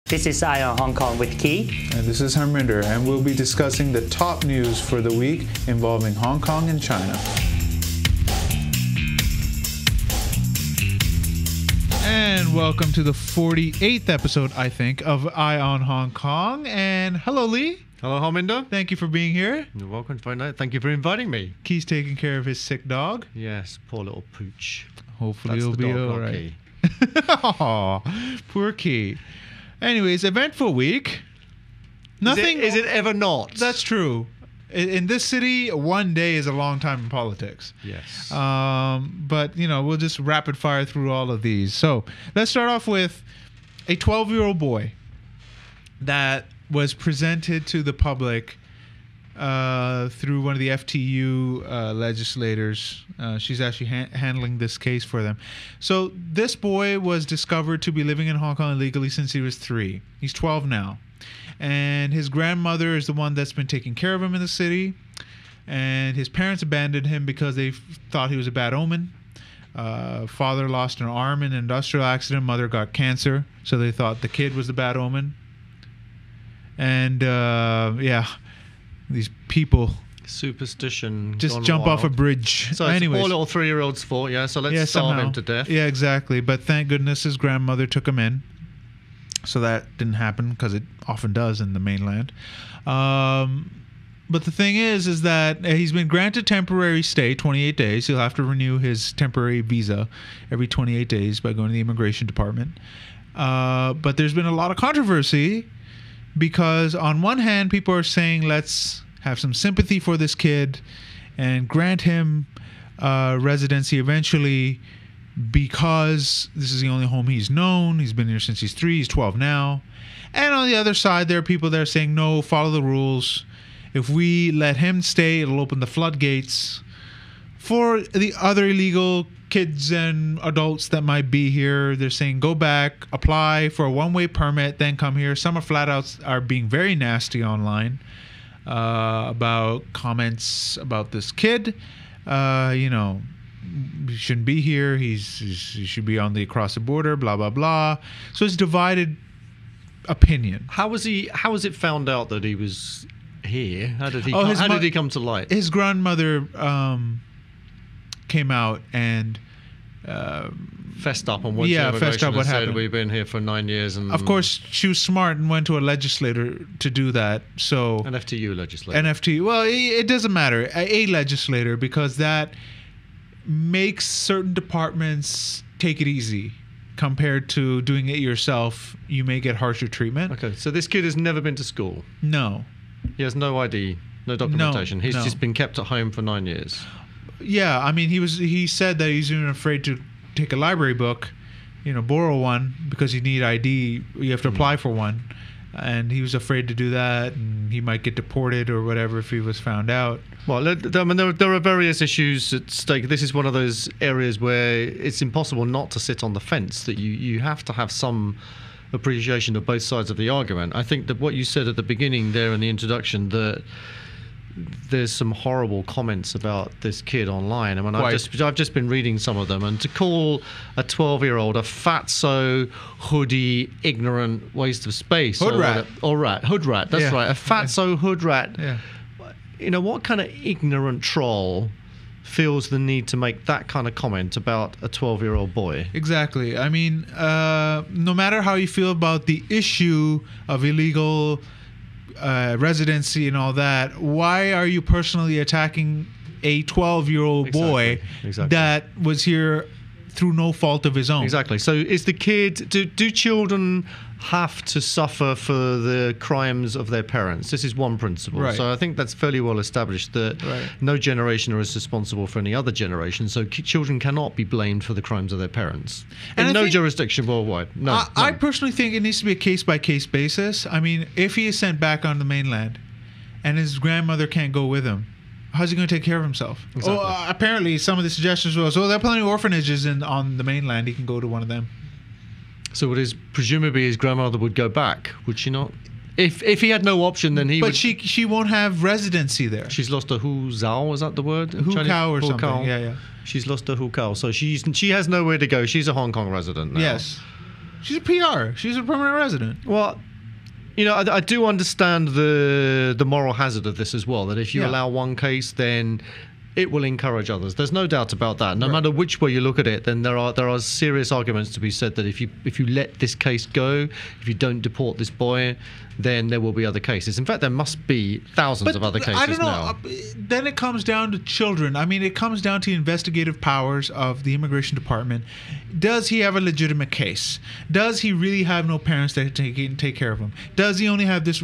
This is Eye on Hong Kong with Key. And this is Harminder, and we'll be discussing the top news for the week involving Hong Kong and China. And welcome to the 48th episode, I think, of Eye on Hong Kong. And hello, Lee. Hello, Harminder. Thank you for being here. You're welcome to find out. Thank you for inviting me. Key's taking care of his sick dog. Yes, poor little pooch. Hopefully That's he'll be dog, all right. Key. Aw, poor Key. Anyways, eventful week. Nothing. Is it ever not? That's true. In this city, one day is a long time in politics. Yes. But, we'll just rapid fire through all of these. So let's start off with a 12-year-old boy that was presented to the public through one of the FTU legislators. She's actually handling this case for them. So this boy was discovered to be living in Hong Kong illegally since he was 3. He's 12 now. And his grandmother is the one that's been taking care of him in the city. And his parents abandoned him because they thought he was a bad omen. Father lost an arm in an industrial accident. Mother got cancer. So they thought the kid was the bad omen. And, these people Superstition. just jump wild. off a bridge. So it's a poor little 3-year-old's fault, yeah? So let's starve him to death. Yeah, exactly. But thank goodness his grandmother took him in. So that didn't happen because it often does in the mainland. But the thing is that he's been granted temporary stay, 28 days. He'll have to renew his temporary visa every 28 days by going to the immigration department. But there's been a lot of controversy because on one hand, people are saying, let's have some sympathy for this kid and grant him residency eventually because this is the only home he's known. He's been here since he's 3. He's 12 now. And on the other side, there are people that are saying, no, follow the rules. If we let him stay, it'll open the floodgates for the other illegal kids and adults that might be here. They're saying, go back, apply for a one-way permit, then come here. Some are flat out are being very nasty online about comments about this kid. He shouldn't be here. He should be across the border, blah, blah, blah. So it's divided opinion. How was it found out that he was here? How did he come to light? His grandmother came out and fessed up on what happened. We've been here for 9 years, and of course she was smart and went to a legislator to do that. So an FTU legislator. Well, it doesn't matter. A legislator, because that makes certain departments take it easy compared to doing it yourself. You may get harsher treatment. Okay, so this kid has never been to school. No, he has no ID, no documentation. He's just been kept at home for 9 years. Yeah, I mean, he said that he's even afraid to take a library book, borrow one, because you need ID. You have to apply for one. And he was afraid to do that, and he might get deported or whatever if he was found out. Well, there are various issues at stake. This is one of those areas where it's impossible not to sit on the fence, that you have to have some appreciation of both sides of the argument. I think that what you said at the beginning there in the introduction, that there's some horrible comments about this kid online. I mean, I've just been reading some of them, and to call a 12-year-old a fatso, hoodie, ignorant waste of space, hood rat. That's right, a fatso hood rat. Yeah. What kind of ignorant troll feels the need to make that kind of comment about a 12-year-old boy? Exactly. I mean, no matter how you feel about the issue of illegal residency and all that, why are you personally attacking a 12-year-old boy that was here through no fault of his own? Exactly. So is the kid, do children have to suffer for the crimes of their parents? This is one principle. Right. So I think that's fairly well established, that no generation is responsible for any other generation. So children cannot be blamed for the crimes of their parents. And no jurisdiction worldwide. No. I personally think it needs to be a case-by-case basis. I mean, if he is sent back on the mainland and his grandmother can't go with him, how's he going to take care of himself? Exactly. Apparently, some of the suggestions was, there are plenty of orphanages on the mainland. He can go to one of them. So presumably his grandmother would go back, would she not? If he had no option, then he would... But she won't have residency there. She's lost a hu zao, is that the word? Hu Kao or something, yeah. She's lost a hu kao, so she has nowhere to go. She's a Hong Kong resident now. Yes. She's a PR. She's a permanent resident. Well, I do understand the moral hazard of this as well, that if you allow one case, then it will encourage others. There's no doubt about that. No matter which way you look at it, then there are serious arguments to be said that if you let this case go, if you don't deport this boy, then there will be other cases. In fact, there must be thousands of other cases now. I don't know. Then it comes down to children. I mean, it comes down to the investigative powers of the immigration department. Does he have a legitimate case? Does he really have no parents that can take care of him? Does he only have this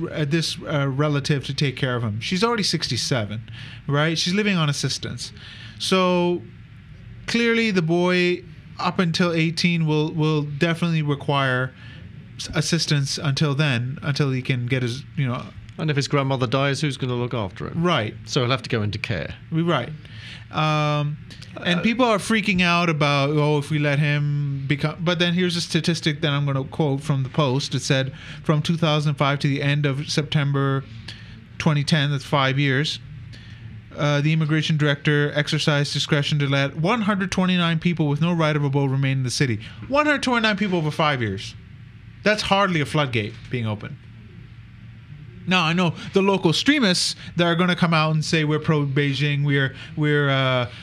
relative to take care of him? She's already 67, right? She's living on assistance. So clearly the boy up until 18 will definitely require assistance until he can get his, And if his grandmother dies, who's going to look after him? Right. So he'll have to go into care. Right. And people are freaking out about, if we let him become... But then here's a statistic that I'm going to quote from the Post. It said from 2005 to the end of September 2010, that's 5 years, the immigration director exercised discretion to let 129 people with no right of abode remain in the city. 129 people over 5 years. That's hardly a floodgate being open. Now, I know the local extremists that are going to come out and say we're pro-Beijing, we're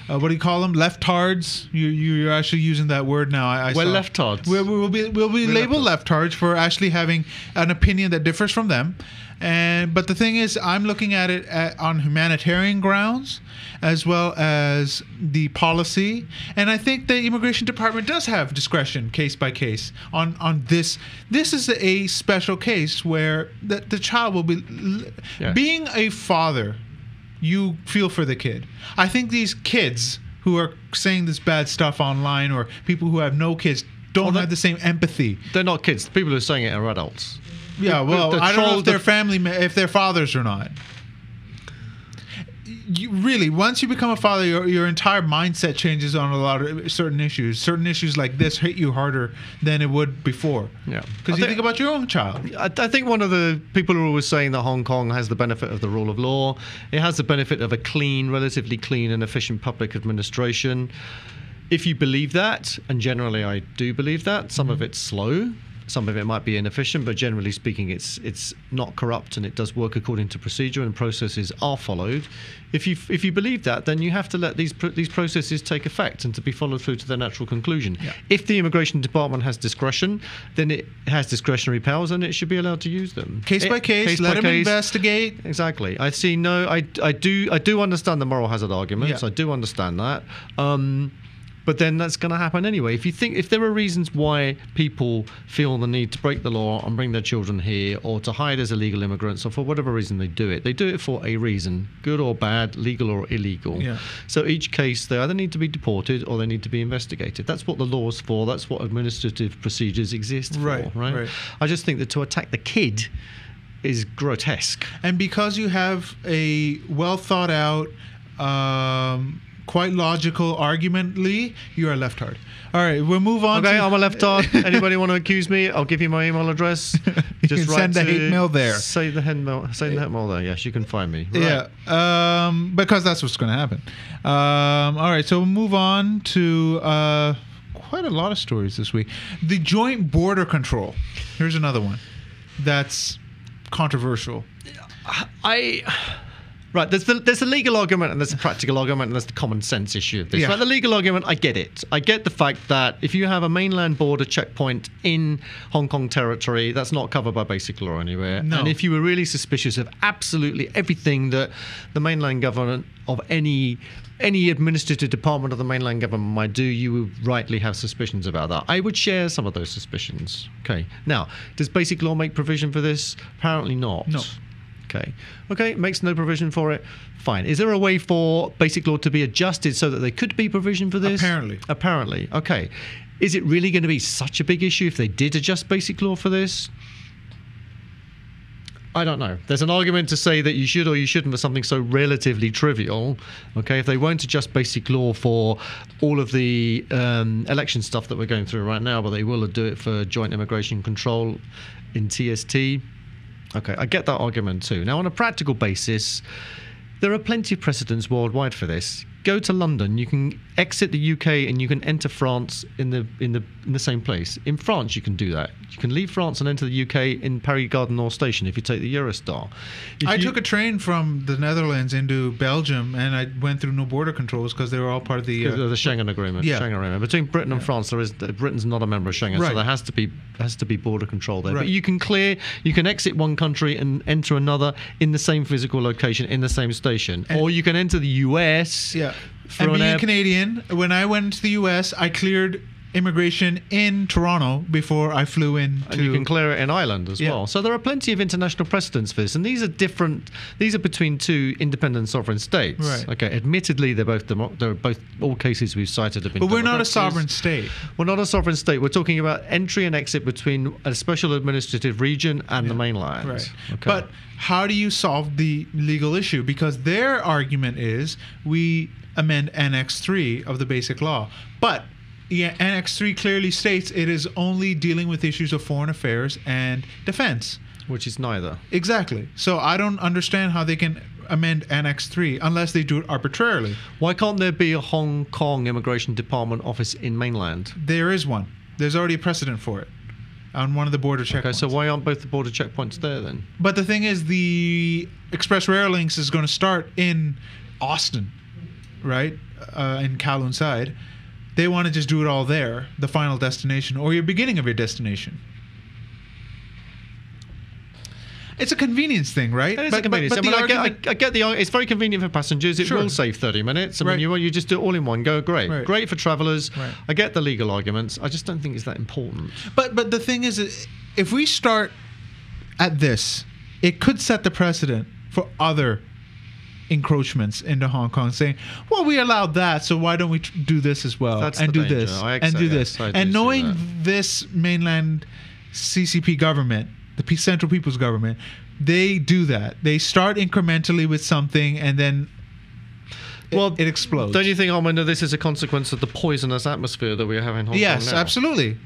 what do you call them? Leftards? You're actually using that word now. We're leftards. We'll be labeled leftards for actually having an opinion that differs from them. But the thing is, I'm looking at it on humanitarian grounds as well as the policy. And I think the immigration department does have discretion case by case on this. This is a special case where the child will be... Being a father, you feel for the kid. I think these kids who are saying this bad stuff online, or people who have no kids, don't have the same empathy. They're not kids. The people who are saying it are adults. Yeah, well, I don't know if they're if they're fathers or not. Really, once you become a father, your entire mindset changes on a lot of certain issues. Certain issues like this hit you harder than it would before. Yeah, because you think about your own child. I think one of the people who are always saying that Hong Kong has the benefit of the rule of law. It has the benefit of a relatively clean and efficient public administration. If you believe that, and generally I do believe that, some of it's slow. Some of it might be inefficient, but generally speaking, it's not corrupt and it does work according to procedure and processes are followed. If you believe that, then you have to let these processes take effect and to be followed through to their natural conclusion. Yeah. If the immigration department has discretion, then it has discretionary powers and it should be allowed to use them. Case by case, let them investigate. Exactly. I do understand the moral hazard arguments. Yeah. I do understand that. But then that's going to happen anyway. If there are reasons why people feel the need to break the law and bring their children here, or to hide as illegal immigrants, or for whatever reason they do it for a reason, good or bad, legal or illegal. Yeah. So each case, they either need to be deported or they need to be investigated. That's what the law is for. That's what administrative procedures exist for. Right. I just think that to attack the kid is grotesque. And because you have a well thought out, quite logical argumently, you're a leftard. All right, we'll move on. Okay, I'm a leftard. Anybody want to accuse me? I'll give you my email address. Just send the hate mail there. Say the hate mail there. Yes, you can find me. Right. Yeah, because that's what's going to happen. All right, so we'll move on to quite a lot of stories this week. The joint border control. Here's another one that's controversial. Right, there's the legal argument and there's the practical argument and there's the common sense issue of this. Yeah. Right, the legal argument, I get it. I get the fact that if you have a mainland border checkpoint in Hong Kong territory, that's not covered by basic law anywhere. No. And if you were really suspicious of absolutely everything that the mainland government of any administrative department of the mainland government might do, you would rightly have suspicions about that. I would share some of those suspicions. Okay. Now, does basic law make provision for this? Apparently not. No. Okay, makes no provision for it. Fine. Is there a way for basic law to be adjusted so that there could be provision for this? Apparently. Okay. Is it really going to be such a big issue if they did adjust basic law for this? I don't know. There's an argument to say that you should or you shouldn't for something so relatively trivial. Okay, if they won't adjust basic law for all of the election stuff that we're going through right now, but they will do it for joint immigration control in TST. Okay, I get that argument too. Now, on a practical basis, there are plenty of precedents worldwide for this. go to London, you can exit the UK and you can enter France in the same place. In France, you can do that. You can leave France and enter the UK in Paris Gare du Nord station if you take the Eurostar. I took a train from the Netherlands into Belgium, and I went through no border controls because they were all part of the Schengen agreement. Yeah. Schengen agreement. Between Britain and France, Britain's not a member of Schengen, Right. so there has to be border control there. Right. But you can exit one country and enter another in the same physical location in the same station, or you can enter the US. Yeah. And being Canadian, when I went to the US, I cleared immigration in Toronto before I flew in. And you can clear it in Ireland as Yeah. well. So there are plenty of international precedents for this, and these are different. These are between two independent sovereign states. Right. Okay. Admittedly, they're both all cases we've cited have been. But we're not a democracies. sovereign state. We're not a sovereign state. We're talking about entry and exit between a special administrative region and the mainland. Right. Okay. But how do you solve the legal issue? Because their argument is we amend Annex 3 of the Basic Law. But Annex 3 clearly states it is only dealing with issues of foreign affairs and defense. Which is neither. Exactly. So I don't understand how they can amend Annex 3 unless they do it arbitrarily. Why can't there be a Hong Kong Immigration Department office in mainland? There is one. There's already a precedent for it on one of the border checkpoints. Okay, so why aren't both the border checkpoints there then? But the thing is, the Express Rail Links is going to start in Austin, right? In Kowloon side. They want to just do it all there, the final destination, or your beginning of your destination. It's a convenience thing, right? It is a convenience. But I get the. It's very convenient for passengers. It Sure. will save 30 minutes. I mean, Right. you just do it all in one go. Great, Right. great for travellers. Right. I get the legal arguments. I just don't think it's that important. But the thing is, if we start at this, it could set the precedent for other encroachments into Hong Kong, saying, well, we allowed that, so why don't we do this as well? That's and the do danger. this I and accept- do yes, this. I do And see knowing that. this mainland CCP government, the Central People's Government, they do that. They start incrementally with something, and then it explodes. Don't you think, Armando, this is a consequence of the poisonous atmosphere that we have in Hong Kong Yes, now? absolutely.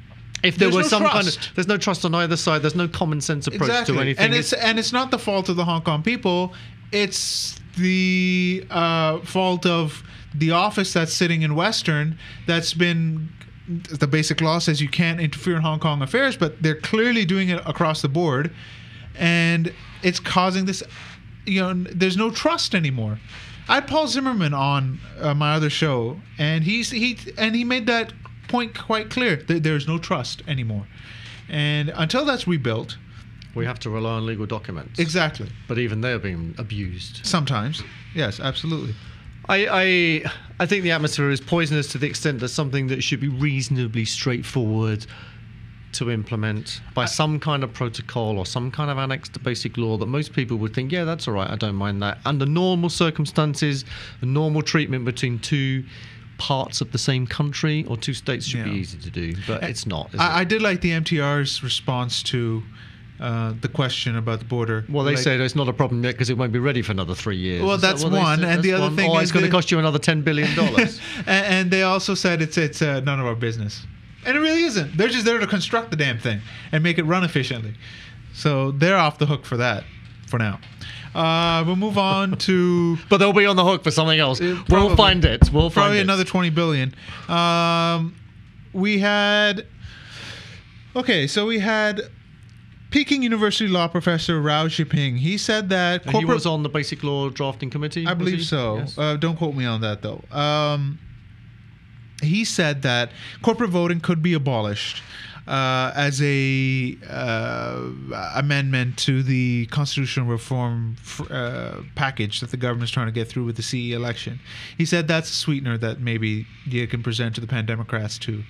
If there There's was no some kind trust. of, there's no trust on either side. There's no common sense approach Exactly. to anything. And it's not the fault of the Hong Kong people. It's the fault of the office that's sitting in Western that's been. The Basic Law says you can't interfere in Hong Kong affairs, but they're clearly doing it across the board, and it's causing this. There's no trust anymore. I had Paul Zimmerman on my other show, and he made that point quite clear. There's no trust anymore, and until that's rebuilt, we have to rely on legal documents. exactly. But even they're being abused. Sometimes, yes, absolutely. I think the atmosphere is poisonous to the extent that something that should be reasonably straightforward to implement by some kind of protocol or some kind of annex to basic law that most people would think, yeah, that's all right, I don't mind that. Under normal circumstances, a normal treatment between two parts of the same country or two states should be easy to do, but it's not. I did like the MTR's response to the question about the border. Well, they said it's not a problem yet because it won't be ready for another 3 years. Well, Is that that's what they one, said? and the That's other one. thing it's is going to the- cost you another $10 billion. and they also said it's none of our business, and it really isn't. They're just there to construct the damn thing and make it run efficiently. So they're off the hook for that for now. We'll move on to But they'll be on the hook for something else. We'll probably. find it. We'll find probably it. another 20 billion. We had Peking University law professor Rao Shiping. He said that And he was on the Basic Law Drafting Committee? I was believe he? so. Yes. Don't quote me on that, though. He said that corporate voting could be abolished as a amendment to the constitutional reform package that the government's trying to get through with the CE election. He said that's a sweetener that maybe you can present to the Pan Democrats to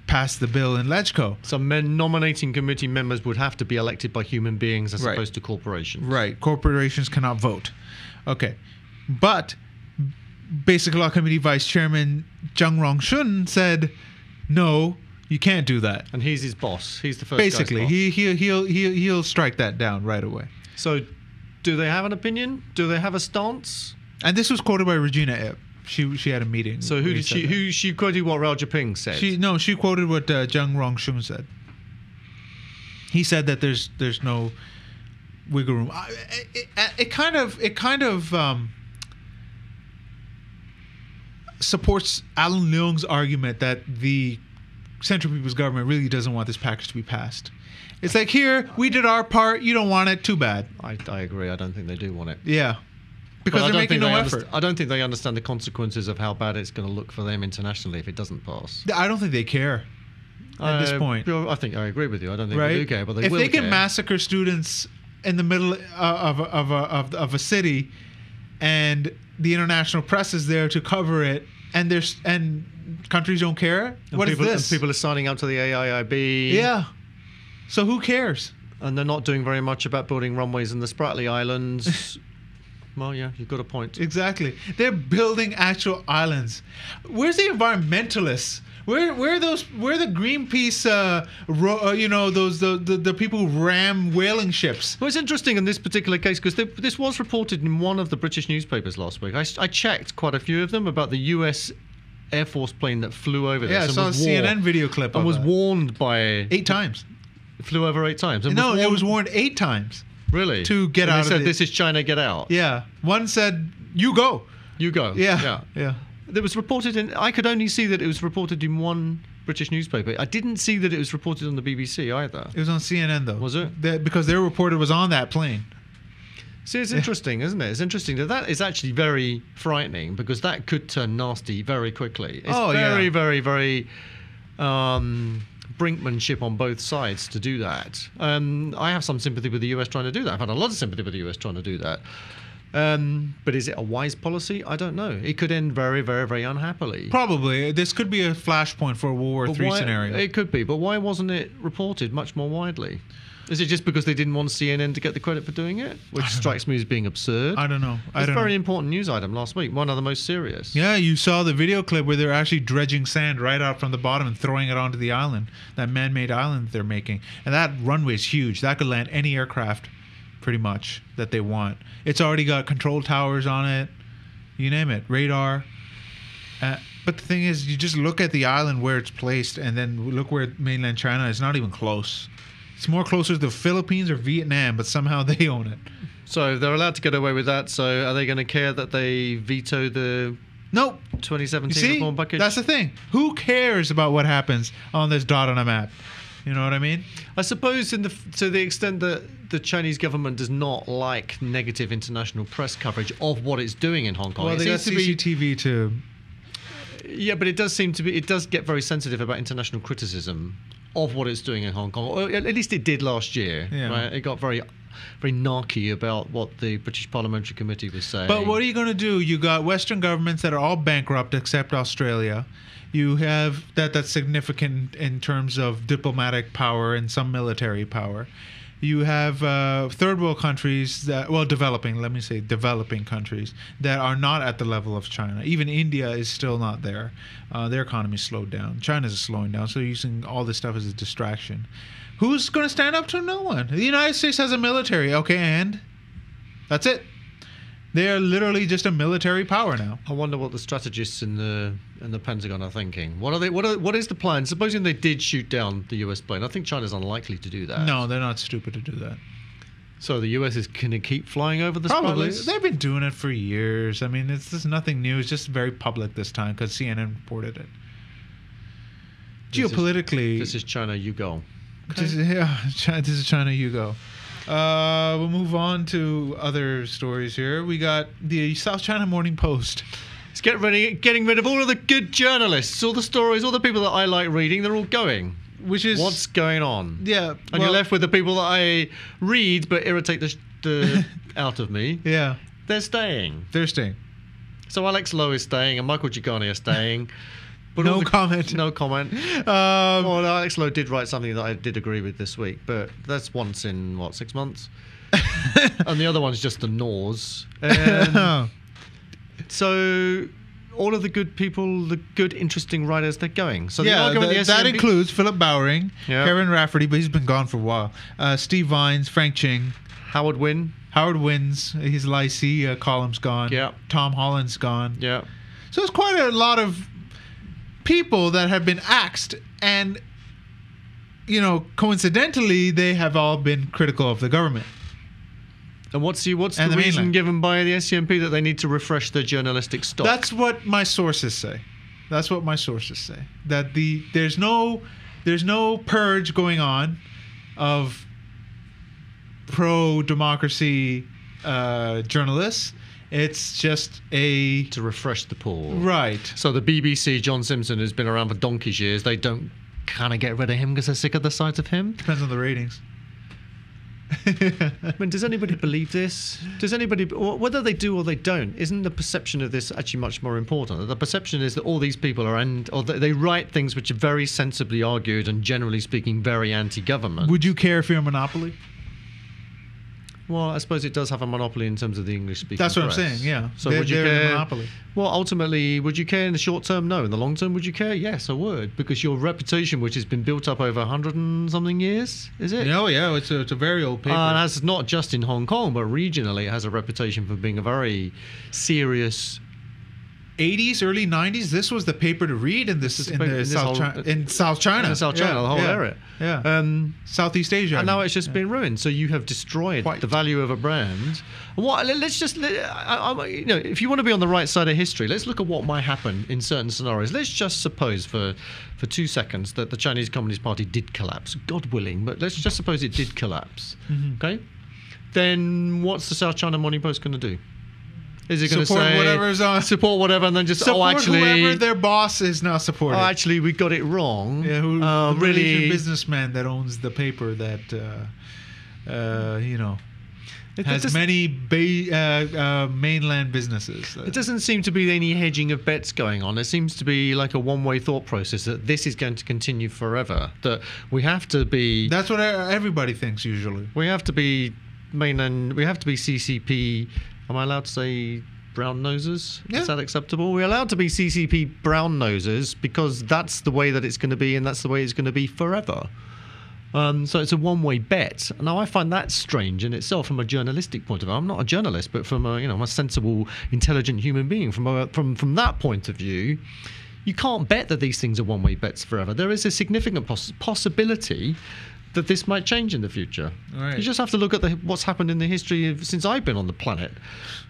pass the bill in LegCo. So nominating committee members would have to be elected by human beings as Right. opposed to corporations. Right. Corporations cannot vote. Okay. But Basic Law Committee Vice Chairman Jung Rong-shun said, no, you can't do that. And he's his boss. He's the first Basically, guy's boss. he'll strike that down right away. So do they have an opinion? Do they have a stance? And this was quoted by Regina Ip. She had a meeting. So where who he did said she? that. Who she quoted what Rao Jiping said? She quoted what Jung Rong-shun said. He said that there's no wiggle room. It kind of supports Alan Leung's argument that the Central People's Government really doesn't want this package to be passed. It's like, here, we did our part. You don't want it. Too bad. I agree. I don't think they do want it. Yeah. Because they're making no effort. I don't think they understand the consequences of how bad it's going to look for them internationally if it doesn't pass. I don't think they care at this point. I think I agree with you. I don't think they do care, but they will If they can care. massacre students in the middle of a city, and the international press is there to cover it, and countries don't care, what is this? And people are signing up to the AIIB. Yeah. So who cares? And they're not doing very much about building runways in the Spratly Islands. Well, yeah, you've got a point. Exactly. They're building actual islands. Where's the environmentalists? Where are the Greenpeace? The people who ram whaling ships. Well, it's interesting in this particular case because this was reported in one of the British newspapers last week. I checked quite a few of them about the U.S. Air Force plane that flew over this. Yeah, I saw a CNN video clip and of was that. warned by 8 times. It flew over 8 times. And No, it was warned 8 times. Really? To get and out they of said, it. this is China, get out. Yeah. One said, you go. You go. Yeah. It was reported in... I could only see that it was reported in one British newspaper. I didn't see that it was reported on the BBC either. It was on CNN, though. Was it? Because their reporter was on that plane. See, it's interesting, isn't it? It's interesting that is actually very frightening because that could turn nasty very quickly. It's very, very, very brinkmanship on both sides to do that. I have some sympathy with the US trying to do that. I've had a lot of sympathy with the US trying to do that. But is it a wise policy? I don't know. It could end very, very, very unhappily. Probably. This could be a flashpoint for a World War III scenario. It could be. But why wasn't it reported much more widely? Is it just because they didn't want CNN to get the credit for doing it? Which strikes me as being absurd. I don't know. It's a very important news item last week. One of the most serious. Yeah, you saw the video clip where they're actually dredging sand right out from the bottom and throwing it onto the island, that man-made island they're making. And that runway is huge. That could land any aircraft, pretty much, that they want. It's already got control towers on it. You name it. Radar. But the thing is, you just look at the island where it's placed and then look where mainland China is. Not even close. It's more closer to the Philippines or Vietnam, but somehow they own it. So they're allowed to get away with that. So are they going to care that they veto the 2017 reform package? That's the thing. Who cares about what happens on this dot on a map? You know what I mean? I suppose to the extent that the Chinese government does not like negative international press coverage of what it's doing in Hong Kong. Well, they got CCTV too. Yeah, but it does get very sensitive about international criticism of what it's doing in Hong Kong. Or at least it did last year. Yeah. Right? It got very, very narky about what the British Parliamentary Committee was saying. But what are you going to do? You got Western governments that are all bankrupt except Australia. You have that's significant in terms of diplomatic power and some military power. You have third world countries developing countries that are not at the level of China. Even India is still not there. Their economy slowed down. China's slowing down, so they're using all this stuff as a distraction. Who's going to stand up to no one? The United States has a military, okay, and that's it. They are literally just a military power now. I wonder what the strategists in the Pentagon are thinking. What is the plan? Supposing they did shoot down the US plane, I think China's unlikely to do that. No, they're not stupid to do that. So the US is going to keep flying over the Probably. Spratlys? They've been doing it for years. I mean, it's nothing new. It's just very public this time because CNN reported it. Geopolitically, this is China. You go. Okay. This is China. You go. We'll move on to other stories here. We got the South China Morning Post. It's getting rid of all of the good journalists, all the stories, all the people that I like reading. They're all going. Which is what's going on? Yeah, and you're left with the people that I read but irritate the out of me. Yeah, they're staying. They're staying. So Alex Lowe is staying, and Michael Giuliani are staying. But no comment. No comment. Well, Alex Lowe did write something that I did agree with this week, but that's once in, 6 months? And the other one's just the nose. So all of the good people, the good, interesting writers, they're going. So that includes Philip Bowering, Karen Rafferty, but he's been gone for a while, Steve Vines, Frank Ching. Howard Wynn's, his Lycée column's gone. Yeah. Tom Holland's gone. Yeah. So it's quite a lot of people that have been axed, and coincidentally they have all been critical of the government. And what's the the reason mainland. given by the SCMP that they need to refresh their journalistic stock? That's what my sources say. That there's no purge going on of pro-democracy journalists. It's just to refresh the pool. right. So the BBC, John Simpson, who's been around for donkey's years, they don't kind of get rid of him because they're sick of the sight of him? Depends on the ratings. I mean, does anybody believe this? Does anybody, whether they do or they don't, isn't the perception of this actually much more important? The perception is that all these people or they write things which are very sensibly argued and generally speaking very anti-government. Would you care if you're a monopoly? Well, I suppose it does have a monopoly in terms of the English-speaking That's what press. I'm saying, yeah. So They're would you the care? monopoly. Well, ultimately, would you care in the short term? No. In the long term, would you care? Yes, I would. Because your reputation, which has been built up over 100 and something years, is it? No, yeah, it's a very old paper. And has not just in Hong Kong, but regionally, it has a reputation for being a very serious 80s, early 90s. This was the paper to read in South China. In South China, the whole area. Yeah. Southeast Asia. And now it's just been ruined. So you have destroyed Quite. the value of a brand. What? Let's just, if you want to be on the right side of history, let's look at what might happen in certain scenarios. Let's just suppose for 2 seconds that the Chinese Communist Party did collapse, God willing. But let's just suppose it did collapse. Mm-hmm. Okay. Then what's the South China Morning Post going to do? Is it going to Support say whatever's on- support whatever and then just support actually whoever their boss is now supporting. actually we got it wrong? Yeah, who really Malaysian businessman that owns the paper that has many mainland businesses. It doesn't seem to be any hedging of bets going on. It seems to be like a one-way thought process that this is going to continue forever. That we have to be. That's what everybody thinks usually. We have to be mainland. We have to be CCP. Am I allowed to say brown noses? Yeah. Is that acceptable? We're allowed to be CCP brown noses because that's the way that it's going to be, and that's the way it's going to be forever. So it's a one-way bet. Now I find that strange in itself from a journalistic point of view. I'm not a journalist, but from a sensible, intelligent human being. From that point of view, you can't bet that these things are one-way bets forever. There is a significant possibility that this might change in the future. Right. You just have to look at what's happened in the history since I've been on the planet.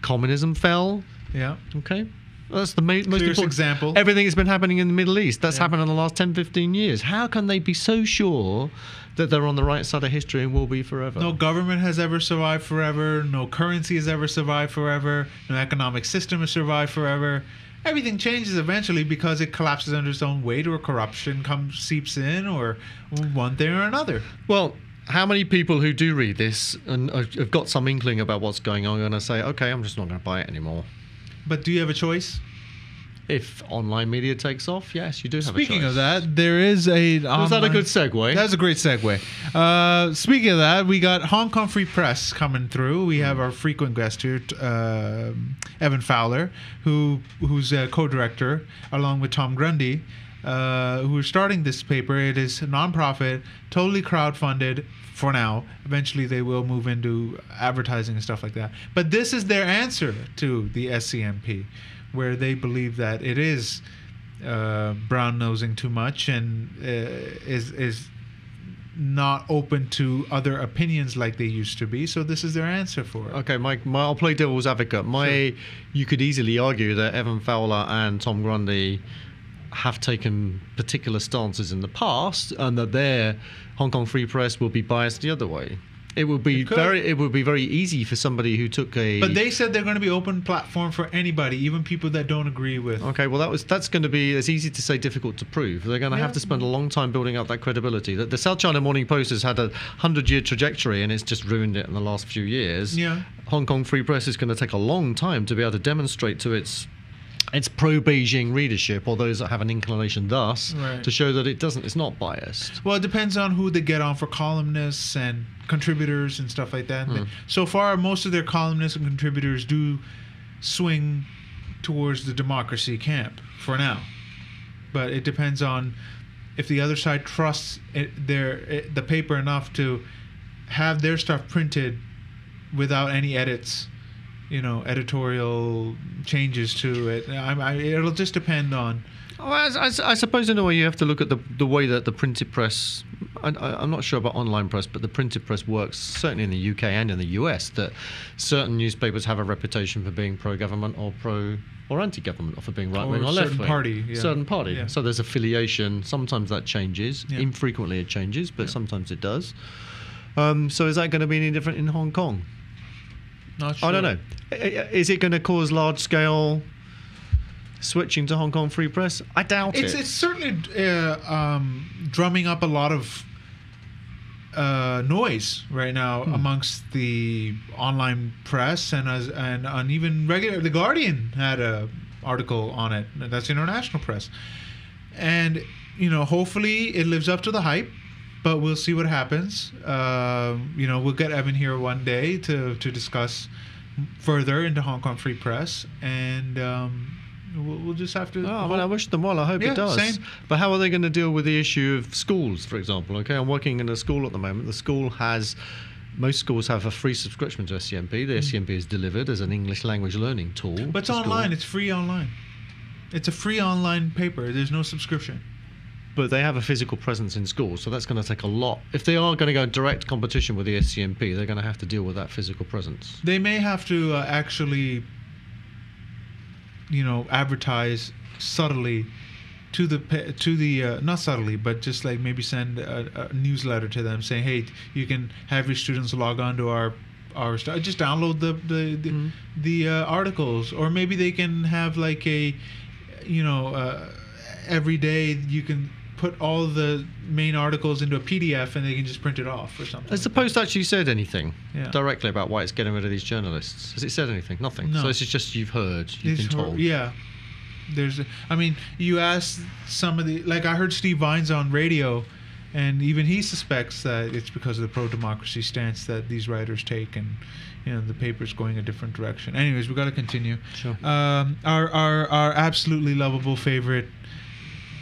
Communism fell. Yeah. Okay. That's the most important example. Everything that's been happening in the Middle East, that's happened in the last 10, 15 years. How can they be so sure that they're on the right side of history and will be forever? No government has ever survived forever. No currency has ever survived forever. No economic system has survived forever. Everything changes eventually because it collapses under its own weight, or corruption seeps in, or one thing or another. Well, how many people who do read this and have got some inkling about what's going on are going to say, okay, I'm just not going to buy it anymore? But do you have a choice? If online media takes off, yes, you do have a choice. Speaking of that, there is a... Was that a good segue? That's a great segue. Speaking of that, we got Hong Kong Free Press coming through. We have our frequent guest here, Evan Fowler, who's a co-director, along with Tom Grundy, who are starting this paper. It is a non-profit, totally crowdfunded for now. Eventually, they will move into advertising and stuff like that. But this is their answer to the SCMP, where they believe that it is brown-nosing too much and is not open to other opinions like they used to be. So this is their answer for it. Okay, I'll play devil's advocate. Sure. You could easily argue that Evan Fowler and Tom Grundy have taken particular stances in the past, and that their Hong Kong Free Press will be biased the other way. It would be very easy for somebody who took a. But they said they're going to be open platform for anybody, even people that don't agree with. Okay, well that's going to be, it's easy to say, difficult to prove. They're going to have to spend a long time building up that credibility. The South China Morning Post has had a 100-year trajectory, and it's just ruined it in the last few years. Yeah. Hong Kong Free Press is going to take a long time to be able to demonstrate to its pro-Beijing readership, or those that have an inclination thus, Right. to show that it's not biased. Well, it depends on who they get on for columnists and contributors and stuff like that. So far, most of their columnists and contributors do swing towards the democracy camp for now. But it depends on if the other side trusts the paper enough to have their stuff printed without any edits, editorial changes to it. It'll just depend on. Well, I suppose in a way you have to look at the way that the printed press I'm not sure about online press, but the printed press works certainly in the UK and in the US, that certain newspapers have a reputation for being pro-government or anti-government, or for being right-wing or left-wing. Certain party. Yeah. So there's affiliation. Sometimes that changes. Yeah. Infrequently it changes, but sometimes it does. So is that going to be any different in Hong Kong? Not sure. I don't know. Is it going to cause large-scale switching to Hong Kong free press? I doubt it. It's certainly drumming up a lot of noise right now amongst the online press and even regular. The Guardian had a article on it. That's international press, and hopefully it lives up to the hype. But we'll see what happens. We'll get Evan here one day to discuss further into Hong Kong free press, and we'll just have to. Oh, well, I wish them well. I hope it does. Same. But how are they going to deal with the issue of schools, for example? Okay, I'm working in a school at the moment. Most schools have a free subscription to SCMP. The SCMP is delivered as an English language learning tool. But it's online. It's free online. It's a free online paper. There's no subscription. But they have a physical presence in schools, so that's going to take a lot. If they are going to go direct competition with the SCMP, they're going to have to deal with that physical presence. They may have to actually, advertise subtly to the not subtly, but just like maybe send a newsletter to them saying, hey, you can have your students log on to our just download the articles, or maybe they can have like a every day you can put all the main articles into a PDF and they can just print it off or something. Has the Post actually said anything directly about why it's getting rid of these journalists? Has it said anything? Nothing. No. So this is just you've been told. Yeah. You asked some of I heard Steve Vines on radio, and even he suspects that it's because of the pro-democracy stance that these writers take, and the paper's going a different direction. Anyways, we got to continue. Sure. Our absolutely lovable favorite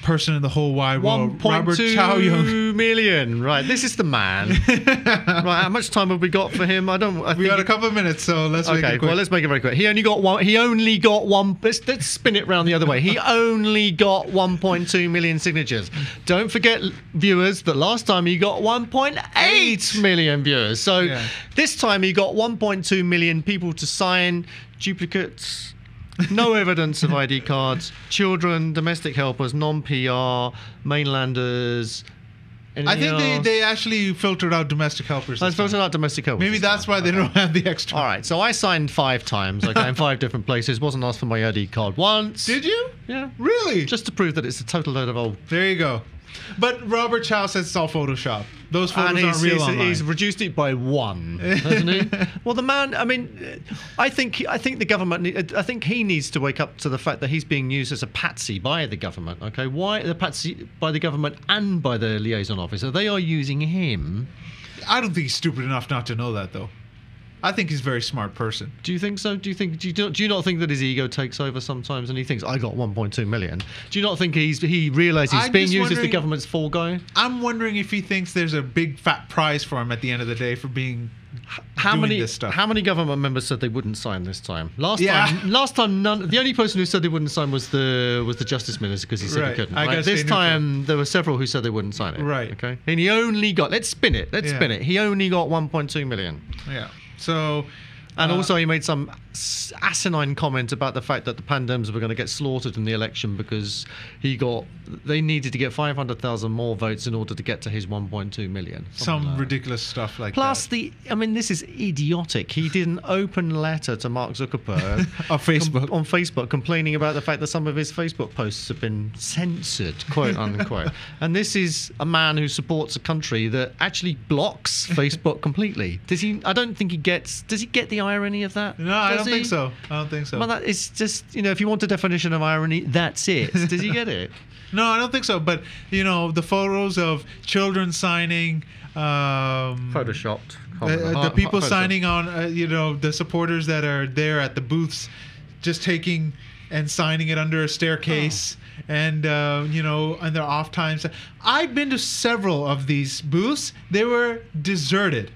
person in the whole wide world, Robert Chow IONHK. million. Right, this is the man. Right, how much time have we got for him? We got a couple of minutes, so let's make it quick. Well, let's make it very quick. He only got one. Let's spin it round the other way. He only got 1.2 million signatures. Don't forget, viewers, that last time he got 1.8 million viewers. So this time he got 1.2 million people to sign duplicates. No evidence of ID cards, children, domestic helpers, non-PR, mainlanders. I think they actually filtered out domestic helpers. Filtered out domestic helpers. Maybe that's why they don't have the extra. All right, so I signed 5 times, in 5 different places. Wasn't asked for my ID card once. Did you? Yeah. Really? Just to prove that it's a total load of old. There you go. But Robert Chow says it's all Photoshop. Those photos aren't real online. He's reduced it by 1, hasn't he? Well, the man. I think the government. I think he needs to wake up to the fact that he's being used as a patsy by the government. Okay, why the patsy by the government and by the liaison officer? They are using him. I don't think he's stupid enough not to know that, though. I think he's a very smart person. Do you think so? Do you not think that his ego takes over sometimes, and he thinks I got 1.2 million? Do you not think he realizes he's being used as the government's fall guy? I'm wondering if he thinks there's a big fat prize for him at the end of the day for doing this stuff. How many government members said they wouldn't sign this time? Last time, none. The only person who said they wouldn't sign was the Justice Minister, because he said he couldn't. This time there were several who said they wouldn't sign it. Right. Okay. And he only got. Let's spin it. He only got 1.2 million. Yeah. So, and also he made some asinine comment about the fact that the Pandems were going to get slaughtered in the election because they needed to get 500,000 more votes in order to get to his 1.2 million. Some ridiculous stuff like that. Plus, this is idiotic. He did an open letter to Mark Zuckerberg on Facebook complaining about the fact that some of his Facebook posts have been censored, quote unquote. And this is a man who supports a country that actually blocks Facebook completely. Does he? I don't think he gets. Does he get the irony of that? No, I don't think so. Well, that is just, if you want a definition of irony, that's it. Does he get it? No, I don't think so. But, the photos of children signing. Photoshopped. The people signing on, the supporters that are there at the booths just taking and signing it under a staircase. And, and their off times. I've been to several of these booths. They were deserted.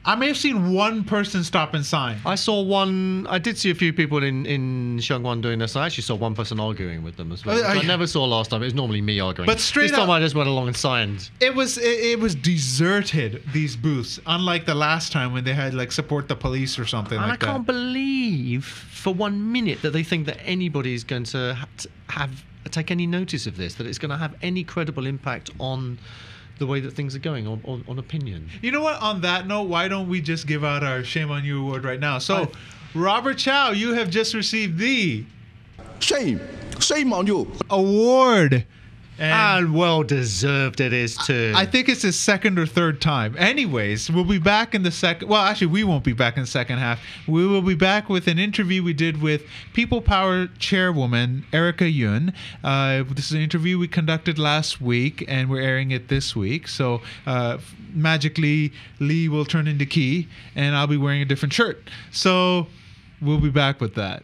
I may have seen one person stop and sign. I did see a few people in Xiangwan doing this. I actually saw one person arguing with them as well. Which I never saw last time. It was normally me arguing. But straight this time up, I just went along and signed. It was deserted, these booths, unlike the last time when they had like support the police or something And like that. I can't believe for 1 minute that they think that anybody's going to take any notice of this, that it's going to have any credible impact on the way that things are going on opinion. You know what? On that note, why don't we just give out our Shame on You award right now? So, Robert Chow, you have just received the Shame on you award. And well deserved it is too. I think it's his second or third time. Anyways, we'll be back in the second. Well, actually, we won't be back in the second half. We will be back with an interview we did with People Power chairwoman Erica Yun. This is an interview we conducted last week, and we're airing it this week. So magically, Lee will turn into Key, and I'll be wearing a different shirt. So we'll be back with that.